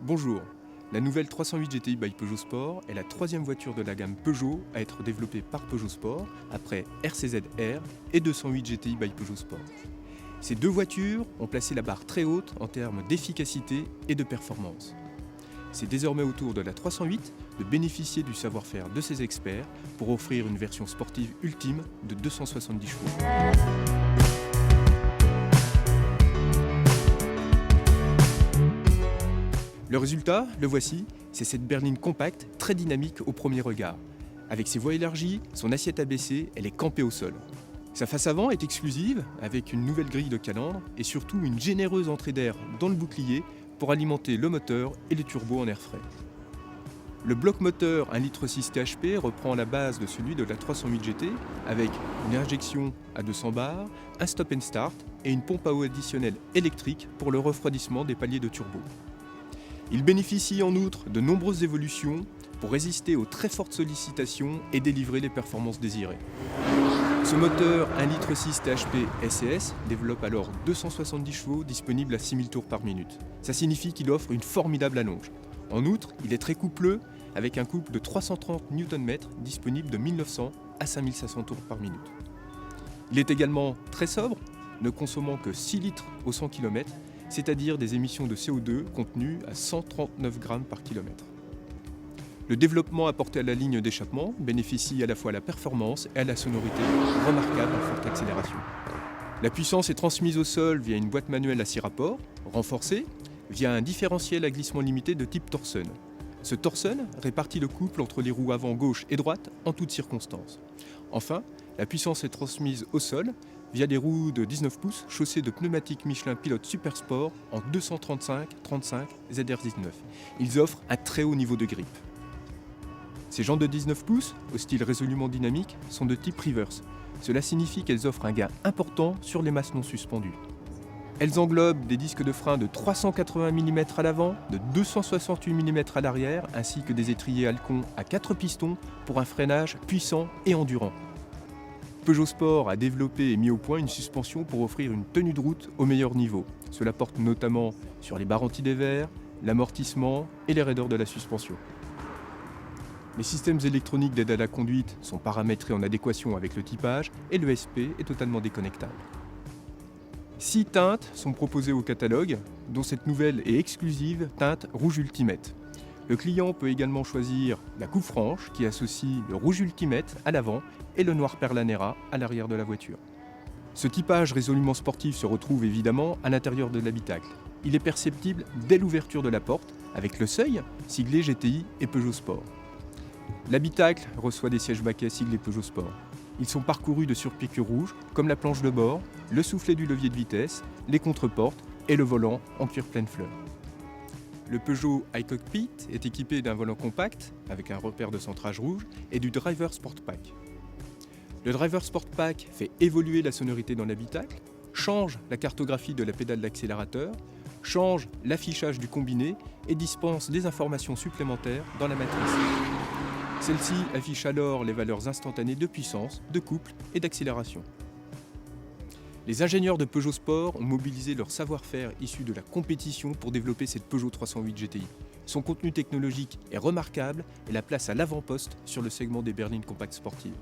Bonjour, la nouvelle 308 GTI by Peugeot Sport est la troisième voiture de la gamme Peugeot à être développée par Peugeot Sport après RCZ-R et 208 GTI by Peugeot Sport. Ces deux voitures ont placé la barre très haute en termes d'efficacité et de performance. C'est désormais au tour de la 308 de bénéficier du savoir-faire de ses experts pour offrir une version sportive ultime de 270 chevaux. Le résultat, le voici, c'est cette berline compacte, très dynamique au premier regard. Avec ses voies élargies, son assiette abaissée, elle est campée au sol. Sa face avant est exclusive, avec une nouvelle grille de calandre et surtout une généreuse entrée d'air dans le bouclier pour alimenter le moteur et les turbos en air frais. Le bloc moteur 1,6 litre THP reprend la base de celui de la 308 GT avec une injection à 200 bars, un stop and start et une pompe à eau additionnelle électrique pour le refroidissement des paliers de turbo. Il bénéficie en outre de nombreuses évolutions pour résister aux très fortes sollicitations et délivrer les performances désirées. Ce moteur 1,6 litre THP SCS développe alors 270 chevaux disponibles à 6000 tours par minute. Ça signifie qu'il offre une formidable allonge. En outre, il est très coupleux avec un couple de 330 Nm disponible de 1900 à 5500 tours par minute. Il est également très sobre, ne consommant que 6 litres au 100 km, c'est-à-dire des émissions de CO2 contenues à 139 grammes par kilomètre. Le développement apporté à la ligne d'échappement bénéficie à la fois à la performance et à la sonorité remarquable en forte accélération. La puissance est transmise au sol via une boîte manuelle à 6 rapports, renforcée via un différentiel à glissement limité de type Torsen. Ce Torsen répartit le couple entre les roues avant gauche et droite en toutes circonstances. Enfin, la puissance est transmise au sol via des roues de 19 pouces chaussées de pneumatiques Michelin Pilot Super Sport en 235/35 ZR19. Ils offrent un très haut niveau de grippe. Ces jantes de 19 pouces, au style résolument dynamique, sont de type reverse. Cela signifie qu'elles offrent un gain important sur les masses non suspendues. Elles englobent des disques de frein de 380 mm à l'avant, de 268 mm à l'arrière, ainsi que des étriers Halcon à 4 pistons pour un freinage puissant et endurant. Peugeot Sport a développé et mis au point une suspension pour offrir une tenue de route au meilleur niveau. Cela porte notamment sur les barres anti-dévers, l'amortissement et les raideurs de la suspension. Les systèmes électroniques d'aide à la conduite sont paramétrés en adéquation avec le typage et le SP est totalement déconnectable. 6 teintes sont proposées au catalogue, dont cette nouvelle et exclusive teinte Rouge Ultimate. Le client peut également choisir la coupe franche qui associe le rouge Ultimate à l'avant et le noir Perlanera à l'arrière de la voiture. Ce typage résolument sportif se retrouve évidemment à l'intérieur de l'habitacle. Il est perceptible dès l'ouverture de la porte avec le seuil siglé GTI et Peugeot Sport. L'habitacle reçoit des sièges baquets siglés Peugeot Sport. Ils sont parcourus de surpiqûres rouges comme la planche de bord, le soufflet du levier de vitesse, les contreportes et le volant en cuir pleine fleur. Le Peugeot iCockpit est équipé d'un volant compact avec un repère de centrage rouge et du Driver Sport Pack. Le Driver Sport Pack fait évoluer la sonorité dans l'habitacle, change la cartographie de la pédale d'accélérateur, change l'affichage du combiné et dispense des informations supplémentaires dans la matrice. Celle-ci affiche alors les valeurs instantanées de puissance, de couple et d'accélération. Les ingénieurs de Peugeot Sport ont mobilisé leur savoir-faire issu de la compétition pour développer cette Peugeot 308 GTI. Son contenu technologique est remarquable et la place à l'avant-poste sur le segment des berlines compactes sportives.